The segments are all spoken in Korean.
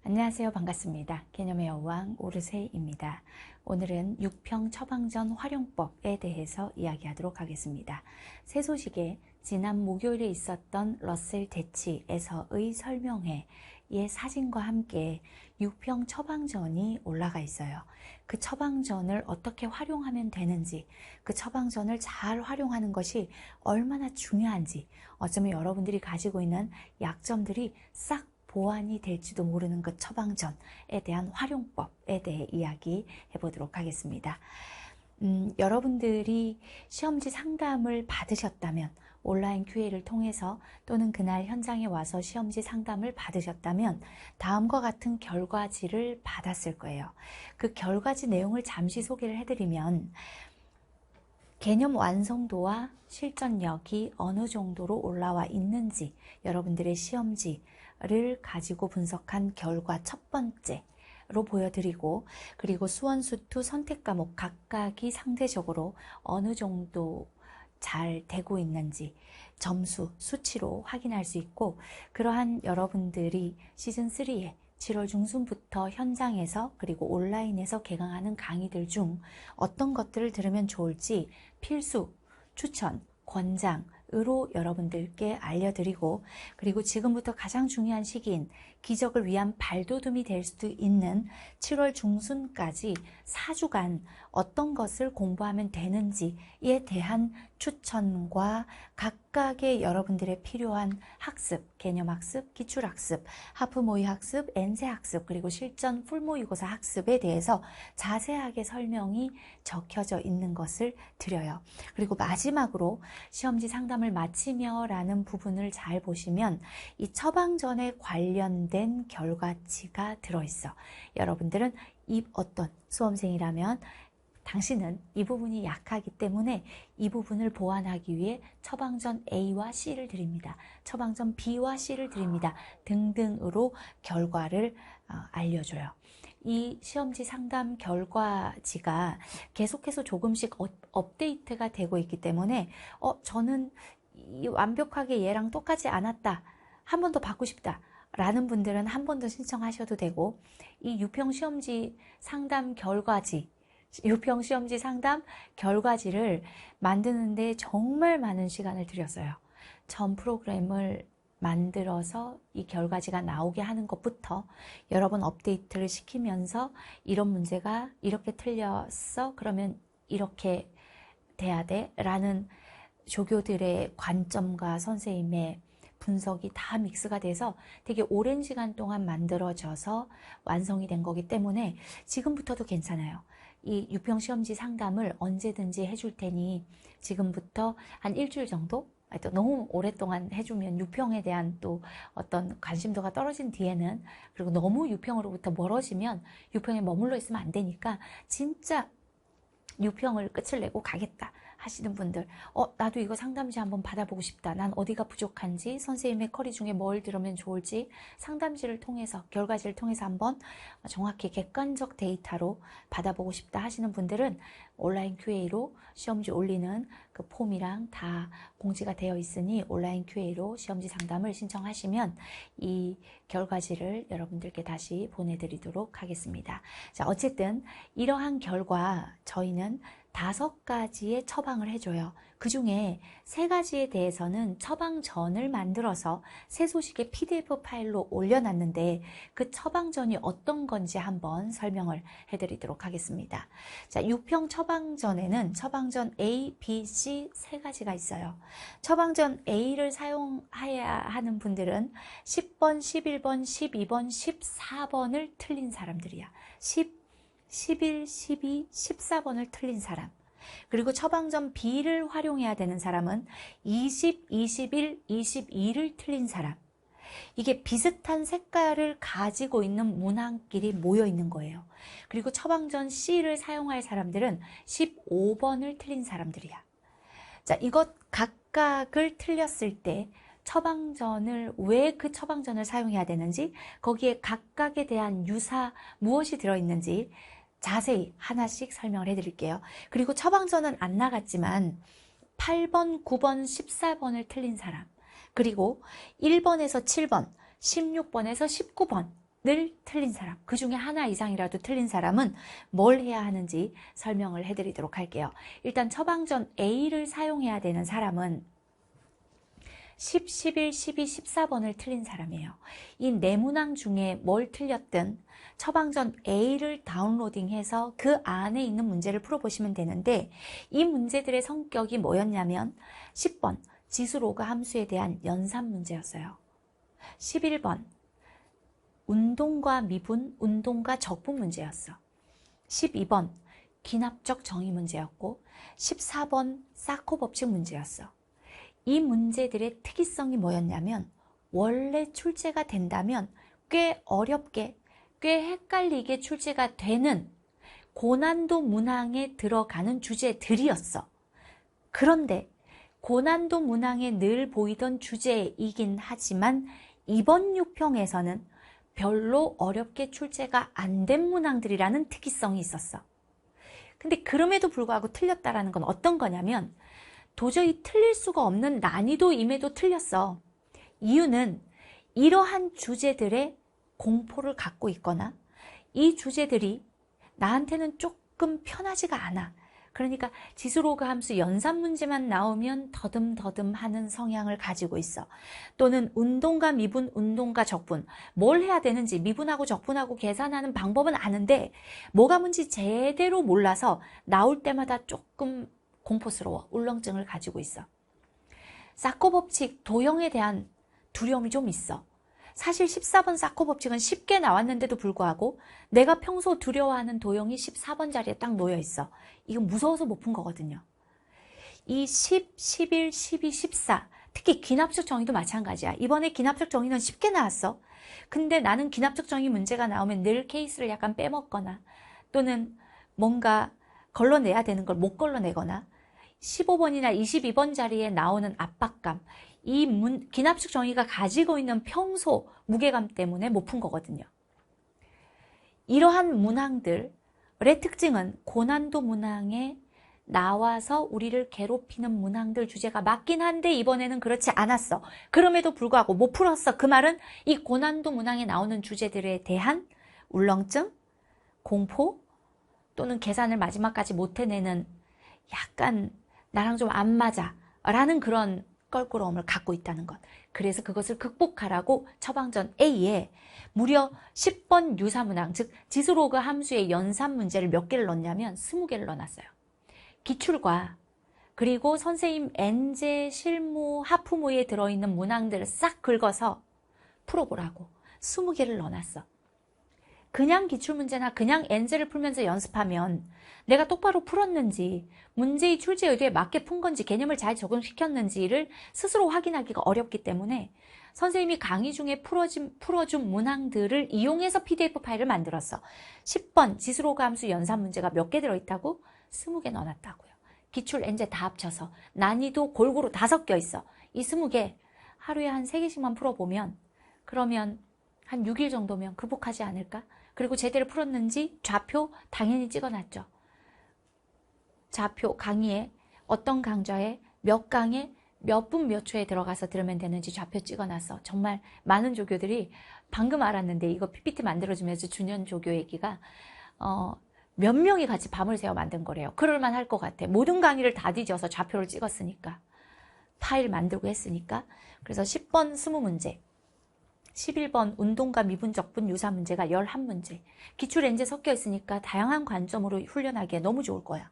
안녕하세요. 반갑습니다. 개념의 여왕 오르세입니다. 오늘은 육평 처방전 활용법에 대해서 이야기하도록 하겠습니다. 새 소식에 지난 목요일에 있었던 러셀 대치에서의 설명회의 사진과 함께 육평 처방전이 올라가 있어요. 그 처방전을 어떻게 활용하면 되는지, 그 처방전을 잘 활용하는 것이 얼마나 중요한지, 어쩌면 여러분들이 가지고 있는 약점들이 싹 보완이 될지도 모르는 그 처방전에 대한 활용법에 대해 이야기해 보도록 하겠습니다. 여러분들이 시험지 상담을 받으셨다면, 온라인 QA를 통해서 또는 그날 현장에 와서 시험지 상담을 받으셨다면 다음과 같은 결과지를 받았을 거예요. 그 결과지 내용을 잠시 소개를 해드리면, 개념 완성도와 실전력이 어느 정도로 올라와 있는지 여러분들의 시험지를 가지고 분석한 결과 첫 번째로 보여드리고, 그리고 수원, 수투, 선택 과목 각각이 상대적으로 어느 정도 잘 되고 있는지 점수, 수치로 확인할 수 있고, 그러한 여러분들이 시즌3에 7월 중순부터 현장에서 그리고 온라인에서 개강하는 강의들 중 어떤 것들을 들으면 좋을지 필수, 추천, 권장으로 여러분들께 알려드리고, 그리고 지금부터 가장 중요한 시기인 기적을 위한 발돋움이 될 수도 있는 7월 중순까지 4주간 어떤 것을 공부하면 되는지에 대한 추천과 각각의 여러분들의 필요한 학습, 개념학습, 기출학습, 하프모의학습, 엔세학습, 그리고 실전 풀모의고사 학습에 대해서 자세하게 설명이 적혀져 있는 것을 드려요. 그리고 마지막으로 시험지 상담을 마치며 라는 부분을 잘 보시면 이 처방전에 관련된 결과치가 들어있어. 여러분들은 어떤 수험생이라면 당신은 이 부분이 약하기 때문에 이 부분을 보완하기 위해 처방전 A와 C를 드립니다. 처방전 B와 C를 드립니다. 등등으로 결과를 알려줘요. 이 시험지 상담 결과지가 계속해서 조금씩 업데이트가 되고 있기 때문에 저는 완벽하게 얘랑 똑같지 않았다, 한 번 더 받고 싶다 라는 분들은 한 번 더 신청하셔도 되고, 이 유평 시험지 상담 결과지를 만드는데 정말 많은 시간을 들였어요. 전 프로그램을 만들어서 이 결과지가 나오게 하는 것부터 여러 번 업데이트를 시키면서, 이런 문제가 이렇게 틀렸어? 그러면 이렇게 돼야 돼? 라는 조교들의 관점과 선생님의 분석이 다 믹스가 돼서 되게 오랜 시간 동안 만들어져서 완성이 된 거기 때문에 지금부터도 괜찮아요. 이 유평 시험지 상담을 언제든지 해줄 테니 지금부터 한 일주일 정도, 또 너무 오랫동안 해주면 유평에 대한 또 어떤 관심도가 떨어진 뒤에는, 그리고 너무 유평으로부터 멀어지면 유평에 머물러 있으면 안 되니까 진짜 유평을 끝을 내고 가겠다 하시는 분들, 나도 이거 상담지 한번 받아보고 싶다, 난 어디가 부족한지, 선생님의 커리 중에 뭘 들으면 좋을지 상담지를 통해서, 결과지를 통해서 한번 정확히 객관적 데이터로 받아보고 싶다 하시는 분들은 온라인 QA로 시험지 올리는 그 폼이랑 다 공지가 되어 있으니 온라인 QA로 시험지 상담을 신청하시면 이 결과지를 여러분들께 다시 보내드리도록 하겠습니다. 자, 어쨌든 이러한 결과 저희는 5가지의 처방을 해줘요. 그 중에 3가지에 대해서는 처방전을 만들어서 새 소식의 PDF 파일로 올려놨는데, 그 처방전이 어떤 건지 한번 설명을 해드리도록 하겠습니다. 자, 유평 처방전에는 처방전 A, B, C 3가지가 있어요. 처방전 A를 사용해야 하는 분들은 10번, 11번, 12번, 14번을 틀린 사람들이야. 11, 12, 14번을 틀린 사람. 그리고 처방전 B를 활용해야 되는 사람은 20, 21, 22를 틀린 사람. 이게 비슷한 색깔을 가지고 있는 문항끼리 모여 있는 거예요. 그리고 처방전 C를 사용할 사람들은 15번을 틀린 사람들이야. 자, 이것 각각을 틀렸을 때 왜 그 처방전을 사용해야 되는지, 거기에 각각에 대한 무엇이 들어있는지 자세히 하나씩 설명을 해드릴게요. 그리고 처방전은 안 나갔지만 8번, 9번, 14번을 틀린 사람, 그리고 1번에서 7번, 16번에서 19번 틀린 사람, 그 중에 하나 이상이라도 틀린 사람은 뭘 해야 하는지 설명을 해드리도록 할게요. 일단 처방전 A를 사용해야 되는 사람은 10, 11, 12, 14번을 틀린 사람이에요. 이 네 문항 중에 뭘 틀렸든 처방전 A를 다운로딩해서 그 안에 있는 문제를 풀어보시면 되는데, 이 문제들의 성격이 뭐였냐면 10번 지수로그 함수에 대한 연산 문제였어요. 11번 운동과 미분, 운동과 적분 문제였어. 12번 기납적 정의 문제였고 14번 사코 법칙 문제였어. 이 문제들의 특이성이 뭐였냐면, 원래 출제가 된다면 꽤 어렵게, 꽤 헷갈리게 출제가 되는 고난도 문항에 들어가는 주제들이었어. 그런데 고난도 문항에 늘 보이던 주제이긴 하지만 이번 6평에서는 별로 어렵게 출제가 안 된 문항들이라는 특이성이 있었어. 근데 그럼에도 불구하고 틀렸다라는 건 어떤 거냐면, 도저히 틀릴 수가 없는 난이도임에도 틀렸어. 이유는 이러한 주제들의 공포를 갖고 있거나 이 주제들이 나한테는 조금 편하지가 않아. 그러니까 지수로그 함수 연산 문제만 나오면 더듬더듬 하는 성향을 가지고 있어. 또는 운동과 미분, 운동과 적분, 뭘 해야 되는지 미분하고 적분하고 계산하는 방법은 아는데 뭐가 뭔지 제대로 몰라서 나올 때마다 조금 공포스러워, 울렁증을 가지고 있어. 사코 법칙, 도형에 대한 두려움이 좀 있어. 사실 14번 사코 법칙은 쉽게 나왔는데도 불구하고 내가 평소 두려워하는 도형이 14번 자리에 딱 놓여 있어. 이건 무서워서 못 푼 거거든요. 이 10, 11, 12, 14, 특히 기납적 정의도 마찬가지야. 이번에 기납적 정의는 쉽게 나왔어. 근데 나는 기납적 정의 문제가 나오면 늘 케이스를 약간 빼먹거나 또는 뭔가 걸러내야 되는 걸 못 걸러내거나 15번이나 22번 자리에 나오는 압박감, 이 기납식 정의가 가지고 있는 평소 무게감 때문에 못 푼 거거든요. 이러한 문항들의 특징은 고난도 문항에 나와서 우리를 괴롭히는 문항들 주제가 맞긴 한데 이번에는 그렇지 않았어. 그럼에도 불구하고 못 풀었어. 그 말은 이 고난도 문항에 나오는 주제들에 대한 울렁증, 공포 또는 계산을 마지막까지 못 해내는 약간 나랑 좀 안 맞아 라는 그런 껄끄러움을 갖고 있다는 것. 그래서 그것을 극복하라고 처방전 A에 무려 10번 유사문항, 즉 지수로그 함수의 연산 문제를 몇 개를 넣었냐면 20개를 넣어놨어요. 기출과 그리고 선생님 엔제, 실무, 하프모에 들어있는 문항들을 싹 긁어서 풀어보라고 20개를 넣어놨어. 그냥 기출문제나 그냥 엔제를 풀면서 연습하면 내가 똑바로 풀었는지, 문제의 출제 의도에 맞게 푼 건지, 개념을 잘 적용시켰는지를 스스로 확인하기가 어렵기 때문에 선생님이 강의 중에 풀어준 문항들을 이용해서 PDF 파일을 만들었어. 10번 지수로그 함수 연산 문제가 몇 개 들어있다고? 20개 넣어놨다고요. 기출, 엔제 다 합쳐서 난이도 골고루 다 섞여 있어. 이 20개 하루에 한 3개씩만 풀어보면 그러면 한 6일 정도면 극복하지 않을까? 그리고 제대로 풀었는지 좌표 당연히 찍어놨죠. 좌표 강의에 어떤 강좌에 몇 강에 몇 분 몇 초에 들어가서 들으면 되는지 좌표 찍어놨어. 정말 많은 조교들이 방금 알았는데 이거 PPT 만들어주면서 준현 조교 얘기가 몇 명이 같이 밤을 새워 만든 거래요. 그럴만 할 것 같아. 모든 강의를 다 뒤져서 좌표를 찍었으니까. 파일 만들고 했으니까. 그래서 10번 20문제. 11번 운동과 미분, 적분, 유사 문제가 11문제. 기출 엔제 섞여 있으니까 다양한 관점으로 훈련하기에 너무 좋을 거야.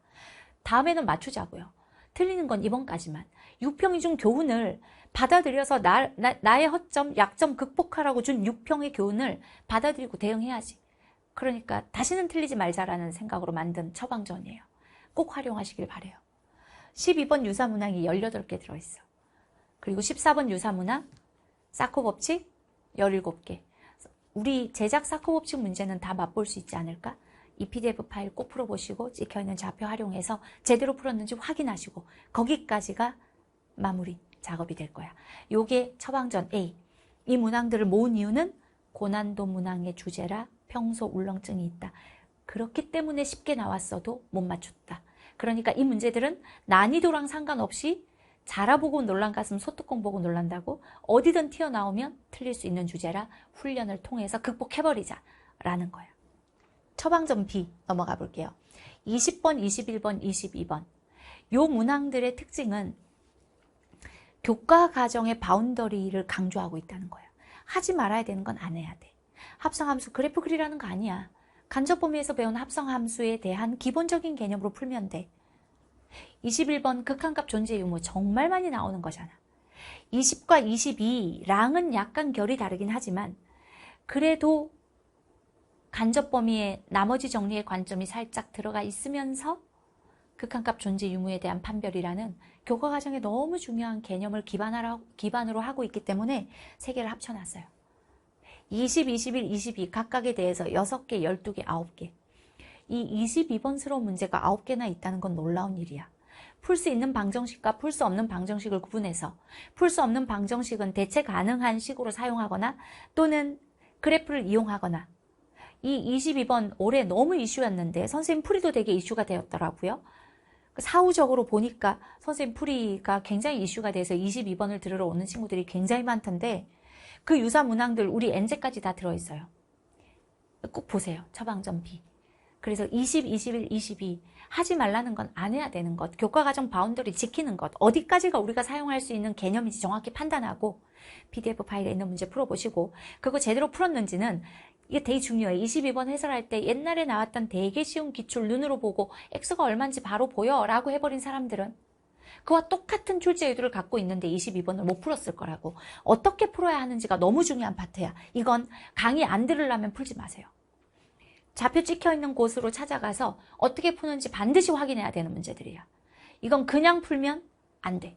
다음에는 맞추자고요. 틀리는 건 이번까지만. 6평이 준 교훈을 받아들여서 나의 허점, 약점 극복하라고 준 6평의 교훈을 받아들이고 대응해야지. 그러니까 다시는 틀리지 말자라는 생각으로 만든 처방전이에요. 꼭 활용하시길 바래요. 12번 유사문항이 18개 들어있어. 그리고 14번 유사문항, 사코 법칙 17개. 우리 제작 사코 법칙 문제는 다 맛볼 수 있지 않을까? 이 PDF 파일 꼭 풀어보시고 찍혀있는 좌표 활용해서 제대로 풀었는지 확인하시고 거기까지가 마무리 작업이 될 거야. 요게 처방전 A. 이 문항들을 모은 이유는 고난도 문항의 주제라 평소 울렁증이 있다. 그렇기 때문에 쉽게 나왔어도 못 맞췄다. 그러니까 이 문제들은 난이도랑 상관없이 자라보고 놀란 가슴 소뚜껑 보고 놀란다고 어디든 튀어나오면 틀릴 수 있는 주제라 훈련을 통해서 극복해버리자라는 거예요. 처방전 B 넘어가 볼게요. 20번, 21번, 22번. 요 문항들의 특징은 교과 과정의 바운더리를 강조하고 있다는 거예요. 하지 말아야 되는 건 안 해야 돼. 합성함수 그래프 그리라는 거 아니야. 간접 범위에서 배운 합성함수에 대한 기본적인 개념으로 풀면 돼. 21번 극한값 존재 유무 정말 많이 나오는 거잖아. 20과 22랑은 약간 결이 다르긴 하지만 그래도 간접 범위에 나머지 정리의 관점이 살짝 들어가 있으면서 극한값 존재 유무에 대한 판별이라는 교과 과정에 너무 중요한 개념을 기반으로 하고 있기 때문에 세 개를 합쳐놨어요. 20, 21, 22 각각에 대해서 6개, 12개, 9개. 이 22번스러운 문제가 9개나 있다는 건 놀라운 일이야. 풀 수 있는 방정식과 풀 수 없는 방정식을 구분해서 풀 수 없는 방정식은 대체 가능한 식으로 사용하거나 또는 그래프를 이용하거나. 이 22번 올해 너무 이슈였는데 선생님 풀이도 되게 이슈가 되었더라고요. 사후적으로 보니까 선생님 풀이가 굉장히 이슈가 돼서 22번을 들으러 오는 친구들이 굉장히 많던데 그 유사 문항들 우리 N제까지 다 들어있어요. 꼭 보세요. 처방전 B. 그래서 20, 21, 22 하지 말라는 건 안 해야 되는 것, 교과과정 바운더리 지키는 것, 어디까지가 우리가 사용할 수 있는 개념인지 정확히 판단하고 PDF 파일에 있는 문제 풀어보시고 그거 제대로 풀었는지는 이게 되게 중요해요. 22번 해설할 때 옛날에 나왔던 되게 쉬운 기출 눈으로 보고 X가 얼마인지 바로 보여 라고 해버린 사람들은 그와 똑같은 출제 의도를 갖고 있는데 22번을 못 풀었을 거라고. 어떻게 풀어야 하는지가 너무 중요한 파트야. 이건 강의 안 들으려면 풀지 마세요. 좌표 찍혀있는 곳으로 찾아가서 어떻게 푸는지 반드시 확인해야 되는 문제들이야. 이건 그냥 풀면 안 돼.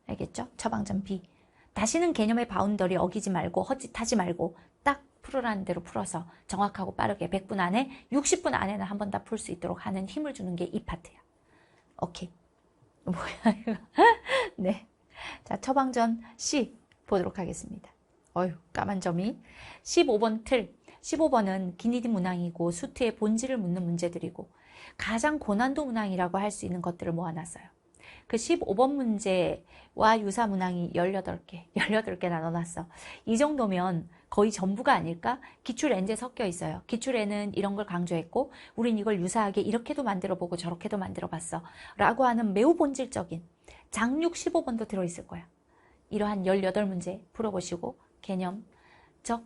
알겠죠? 처방전 B. 다시는 개념의 바운더리 어기지 말고 헛짓하지 말고 딱 풀으라는 대로 풀어서 정확하고 빠르게 100분 안에 60분 안에는 한 번 다 풀 수 있도록 하는 힘을 주는 게 이 파트야. 오케이. 뭐야 이거. 네. 자, 처방전 C 보도록 하겠습니다. 어휴, 까만 점이. 15번 틀. 15번은 기니디 문항이고 수트의 본질을 묻는 문제들이고 가장 고난도 문항이라고 할 수 있는 것들을 모아놨어요. 그 15번 문제와 유사 문항이 18개나 넣어놨어. 이 정도면 거의 전부가 아닐까? 기출 N제 섞여 있어요. 기출 N은 이런 걸 강조했고 우린 이걸 유사하게 이렇게도 만들어보고 저렇게도 만들어봤어 라고 하는 매우 본질적인 장육 15번도 들어있을 거야. 이러한 18문제 풀어보시고 개념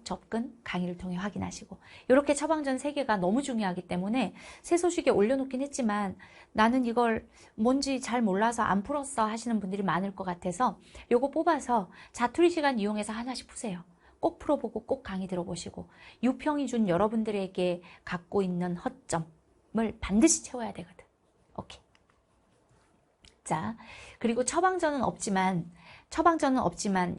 접근 강의를 통해 확인하시고 이렇게 처방전 3개가 너무 중요하기 때문에 새 소식에 올려놓긴 했지만 나는 이걸 뭔지 잘 몰라서 안 풀었어 하시는 분들이 많을 것 같아서 요거 뽑아서 자투리 시간 이용해서 하나씩 푸세요. 꼭 풀어보고 꼭 강의 들어보시고 유평이 준 여러분들에게 갖고 있는 허점을 반드시 채워야 되거든. 오케이. 자, 그리고 처방전은 없지만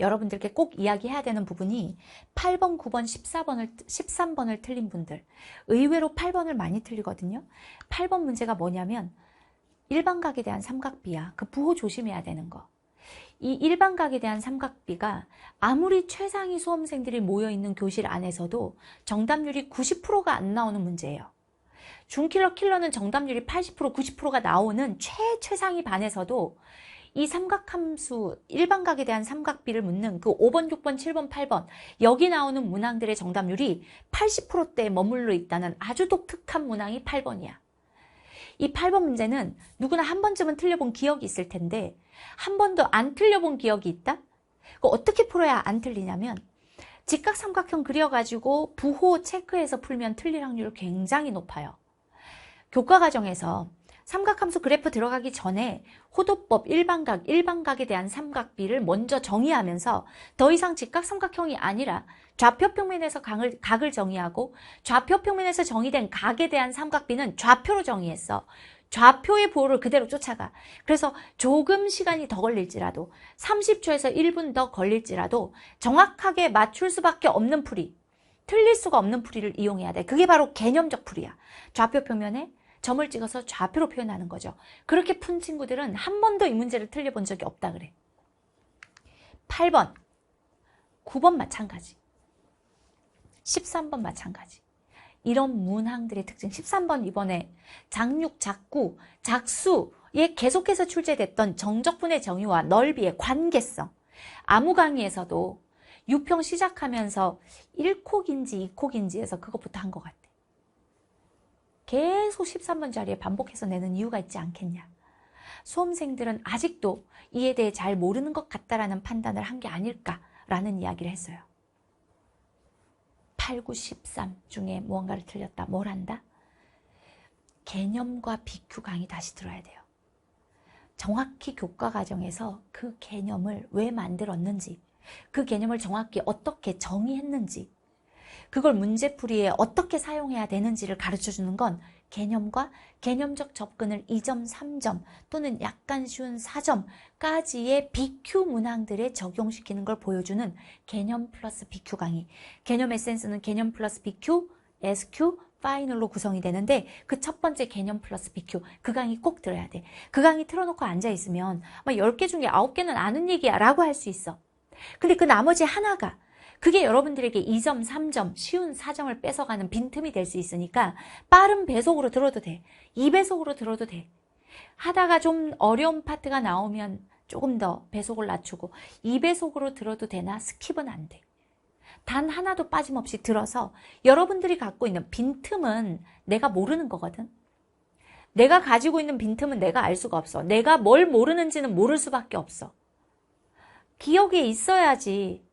여러분들께 꼭 이야기해야 되는 부분이 8번, 9번, 13번을 틀린 분들 의외로 8번을 많이 틀리거든요. 8번 문제가 뭐냐면 일반각에 대한 삼각비야. 그 부호 조심해야 되는 거. 이 일반각에 대한 삼각비가 아무리 최상위 수험생들이 모여있는 교실 안에서도 정답률이 90%가 안 나오는 문제예요. 중킬러 킬러는 정답률이 80%, 90%가 나오는 최상위 반에서도 이 삼각함수, 일반각에 대한 삼각비를 묻는 그 5번, 6번, 7번, 8번 여기 나오는 문항들의 정답률이 80%대에 머물러 있다는 아주 독특한 문항이 8번이야. 이 8번 문제는 누구나 한 번쯤은 틀려본 기억이 있을 텐데 한 번도 안 틀려본 기억이 있다? 그거 어떻게 풀어야 안 틀리냐면 직각삼각형 그려가지고 부호 체크해서 풀면 틀릴 확률이 굉장히 높아요. 교과과정에서 삼각함수 그래프 들어가기 전에 호도법 일반각에 대한 삼각비를 먼저 정의하면서 더 이상 직각삼각형이 아니라 좌표평면에서 각을 정의하고 좌표평면에서 정의된 각에 대한 삼각비는 좌표로 정의했어. 좌표의 부호를 그대로 쫓아가. 그래서 조금 시간이 더 걸릴지라도 30초에서 1분 더 걸릴지라도 정확하게 맞출 수밖에 없는 풀이, 틀릴 수가 없는 풀이를 이용해야 돼. 그게 바로 개념적 풀이야. 좌표평면에 점을 찍어서 좌표로 표현하는 거죠. 그렇게 푼 친구들은 한 번도 이 문제를 틀려본 적이 없다 그래. 8번, 9번 마찬가지. 13번 마찬가지. 이런 문항들의 특징. 13번 이번에 장육, 작구, 작수 계속해서 출제됐던 정적분의 정의와 넓이의 관계성. 아무 강의에서도 유평 시작하면서 1콕인지 2콕인지에서 그것부터 한 것 같아. 계속 13번 자리에 반복해서 내는 이유가 있지 않겠냐. 수험생들은 아직도 이에 대해 잘 모르는 것 같다라는 판단을 한 게 아닐까라는 이야기를 했어요. 8, 9, 13 중에 무언가를 틀렸다. 뭘 한다? 개념과 BQ 강의 다시 들어야 돼요. 정확히 교과 과정에서 그 개념을 왜 만들었는지, 그 개념을 정확히 어떻게 정의했는지, 그걸 문제풀이에 어떻게 사용해야 되는지를 가르쳐주는 건 개념과 개념적 접근을 2점, 3점 또는 약간 쉬운 4점까지의 BQ 문항들에 적용시키는 걸 보여주는 개념 플러스 BQ 강의. 개념 에센스는 개념 플러스 BQ, SQ, 파이널로 구성이 되는데 그 첫 번째 개념 플러스 BQ 그 강의 꼭 들어야 돼. 그 강의 틀어놓고 앉아있으면 10개 중에 9개는 아는 얘기야 라고 할 수 있어. 근데 그 나머지 하나가 그게 여러분들에게 2점, 3점, 쉬운 4점을 뺏어가는 빈틈이 될 수 있으니까 빠른 배속으로 들어도 돼. 2배속으로 들어도 돼. 하다가 좀 어려운 파트가 나오면 조금 더 배속을 낮추고 2배속으로 들어도 되나 스킵은 안 돼. 단 하나도 빠짐없이 들어서 여러분들이 갖고 있는 빈틈은 내가 모르는 거거든. 내가 가지고 있는 빈틈은 내가 알 수가 없어. 내가 뭘 모르는지는 모를 수밖에 없어. 기억에 있어야지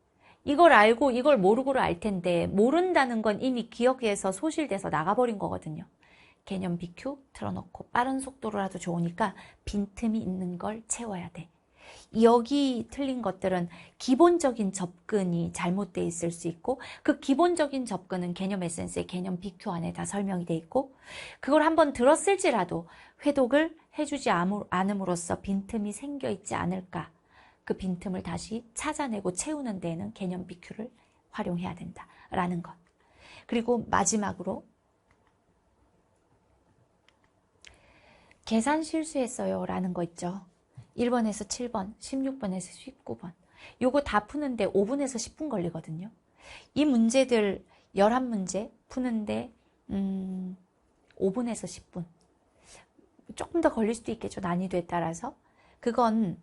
이걸 알고 이걸 모르고를 알 텐데 모른다는 건 이미 기억에서 소실돼서 나가버린 거거든요. 개념 BQ 틀어놓고 빠른 속도로라도 좋으니까 빈틈이 있는 걸 채워야 돼. 여기 틀린 것들은 기본적인 접근이 잘못되어 있을 수 있고 그 기본적인 접근은 개념 에센스의 개념 BQ 안에 다 설명이 돼 있고 그걸 한번 들었을지라도 회독을 해주지 않음으로써 빈틈이 생겨 있지 않을까. 그 빈틈을 다시 찾아내고 채우는 데에는 개념 BQ를 활용해야 된다라는 것. 그리고 마지막으로 계산 실수했어요 라는 거 있죠. 1번에서 7번, 16번에서 19번. 요거 다 푸는데 5분에서 10분 걸리거든요. 이 문제들 11문제 푸는데 5분에서 10분. 조금 더 걸릴 수도 있겠죠. 난이도에 따라서. 그건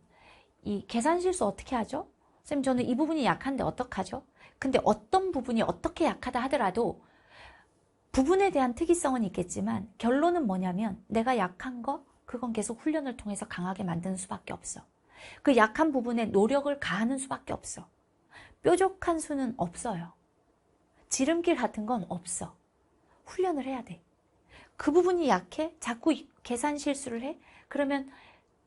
이 계산 실수 어떻게 하죠? 선생님 저는 이 부분이 약한데 어떡하죠? 근데 어떤 부분이 어떻게 약하다 하더라도 부분에 대한 특이성은 있겠지만 결론은 뭐냐면 내가 약한 거 그건 계속 훈련을 통해서 강하게 만드는 수밖에 없어. 그 약한 부분에 노력을 가하는 수밖에 없어. 뾰족한 수는 없어요. 지름길 같은 건 없어. 훈련을 해야 돼. 그 부분이 약해? 자꾸 계산 실수를 해? 그러면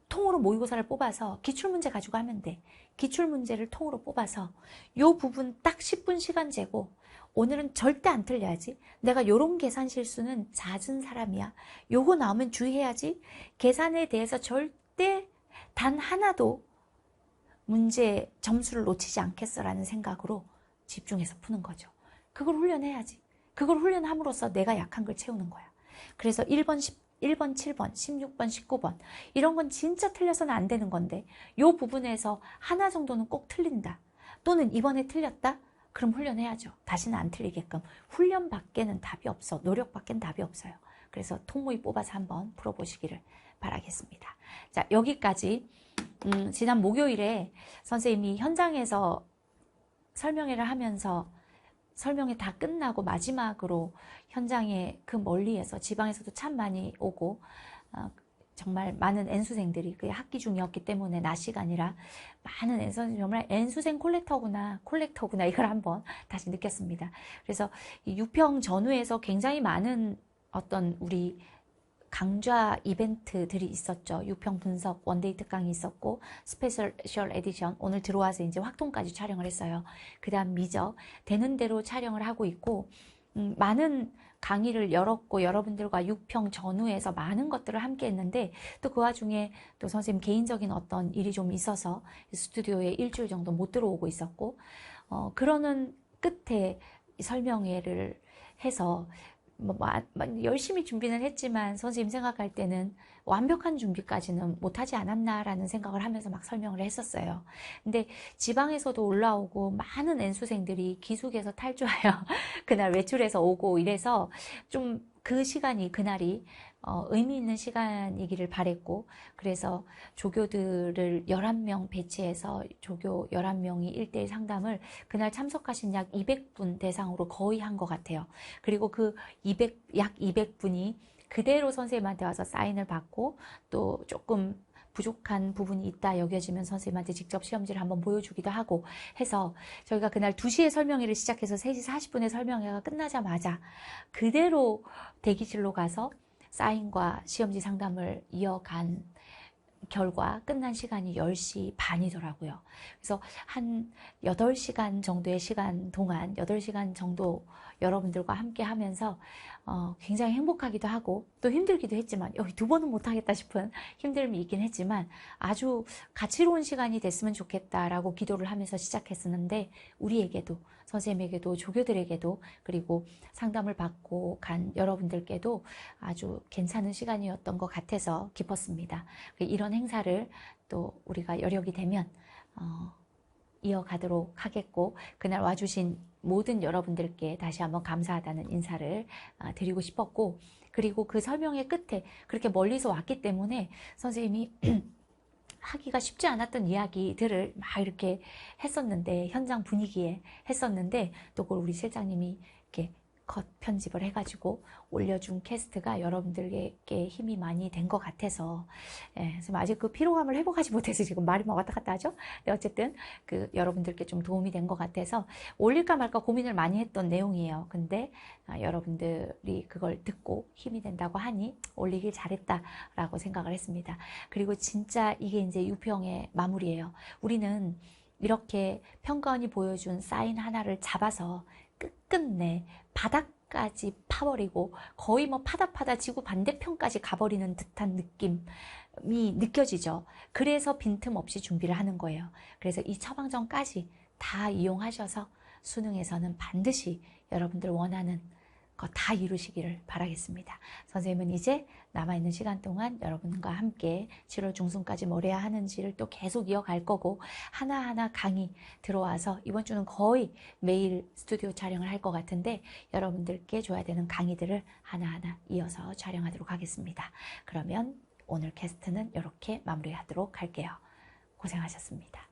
통으로 모의고사를 뽑아서 기출문제 가지고 하면 돼. 기출문제를 통으로 뽑아서 요 부분 딱 10분 시간 재고 오늘은 절대 안 틀려야지. 내가 요런 계산 실수는 잦은 사람이야. 요거 나오면 주의해야지. 계산에 대해서 절대 단 하나도 문제 점수를 놓치지 않겠어라는 생각으로 집중해서 푸는 거죠. 그걸 훈련해야지. 그걸 훈련함으로써 내가 약한 걸 채우는 거야. 그래서 1번, 7번, 16번, 19번 이런 건 진짜 틀려서는 안 되는 건데 요 부분에서 하나 정도는 꼭 틀린다. 또는 이번에 틀렸다? 그럼 훈련해야죠. 다시는 안 틀리게끔. 훈련밖에는 답이 없어. 노력밖에는 답이 없어요. 그래서 통모의 뽑아서 한번 풀어보시기를 바라겠습니다. 자, 여기까지 지난 목요일에 선생님이 현장에서 설명회를 하면서 설명이 다 끝나고 마지막으로 현장에 그 멀리에서 지방에서도 참 많이 오고 정말 많은 N수생들이 그 학기 중이었기 때문에 낮 시간이라 많은 N수생들이 정말 N수생 콜렉터구나 이걸 한번 다시 느꼈습니다. 그래서 이 유평 전후에서 굉장히 많은 어떤 우리 강좌 이벤트들이 있었죠. 유평 분석 원데이 특강이 있었고 스페셜 에디션 오늘 들어와서 이제 확통까지 촬영을 했어요. 그 다음 미적 되는 대로 촬영을 하고 있고 많은 강의를 열었고 여러분들과 유평 전후에서 많은 것들을 함께 했는데 또 그 와중에 또 선생님 개인적인 어떤 일이 좀 있어서 스튜디오에 일주일 정도 못 들어오고 있었고 그러는 끝에 설명회를 해서 열심히 준비는 했지만 선생님 생각할 때는 완벽한 준비까지는 못하지 않았나라는 생각을 하면서 막 설명을 했었어요. 근데 지방에서도 올라오고 많은 N수생들이 기숙에서 탈주하여 그날 외출해서 오고 이래서 좀 그 시간이 그날이 의미 있는 시간이기를 바랬고, 그래서 조교들을 11명 배치해서 조교 11명이 1대1 상담을 그날 참석하신 약 200분 대상으로 거의 한 것 같아요. 그리고 그 약 200분이 그대로 선생님한테 와서 사인을 받고, 또 조금 부족한 부분이 있다 여겨지면 선생님한테 직접 시험지를 한번 보여주기도 하고 해서, 저희가 그날 2시에 설명회를 시작해서 3시 40분에 설명회가 끝나자마자 그대로 대기실로 가서 사인과 시험지 상담을 이어간 결과 끝난 시간이 10시 반이더라고요. 그래서 한 8시간 정도의 시간 동안 8시간 정도 여러분들과 함께 하면서 굉장히 행복하기도 하고 또 힘들기도 했지만, 여기 2번은 못하겠다 싶은 힘듦이 있긴 했지만 아주 가치로운 시간이 됐으면 좋겠다라고 기도를 하면서 시작했었는데, 우리에게도, 선생님에게도, 조교들에게도, 그리고 상담을 받고 간 여러분들께도 아주 괜찮은 시간이었던 것 같아서 기뻤습니다. 이런 행사를 또 우리가 여력이 되면 이어가도록 하겠고, 그날 와주신 모든 여러분들께 다시 한번 감사하다는 인사를 드리고 싶었고, 그리고 그 설명의 끝에 그렇게 멀리서 왔기 때문에 선생님이 하기가 쉽지 않았던 이야기들을 막 이렇게 했었는데, 현장 분위기에 했었는데, 또 그걸 우리 실장님이 이렇게 컷 편집을 해가지고 올려준 캐스트가 여러분들에게 힘이 많이 된 것 같아서, 그래서 아직 그 피로감을 회복하지 못해서 지금 말이 막 왔다 갔다 하죠. 근데 어쨌든 그 여러분들께 좀 도움이 된 것 같아서 올릴까 말까 고민을 많이 했던 내용이에요. 근데 여러분들이 그걸 듣고 힘이 된다고 하니 올리길 잘했다라고 생각을 했습니다. 그리고 진짜 이게 이제 유평의 마무리예요. 우리는 이렇게 평가원이 보여준 사인 하나를 잡아서 끝끝내 바닥까지 파버리고 거의 뭐 파다 지구 반대편까지 가버리는 듯한 느낌이 느껴지죠. 그래서 빈틈없이 준비를 하는 거예요. 그래서 이 처방전까지 다 이용하셔서 수능에서는 반드시 여러분들 원하는 거 다 이루시기를 바라겠습니다. 선생님은 이제 남아있는 시간 동안 여러분과 함께 7월 중순까지 뭘 해야 하는지를 또 계속 이어갈 거고, 하나하나 강의 들어와서 이번 주는 거의 매일 스튜디오 촬영을 할 것 같은데, 여러분들께 줘야 되는 강의들을 하나하나 이어서 촬영하도록 하겠습니다. 그러면 오늘 캐스트는 이렇게 마무리하도록 할게요. 고생하셨습니다.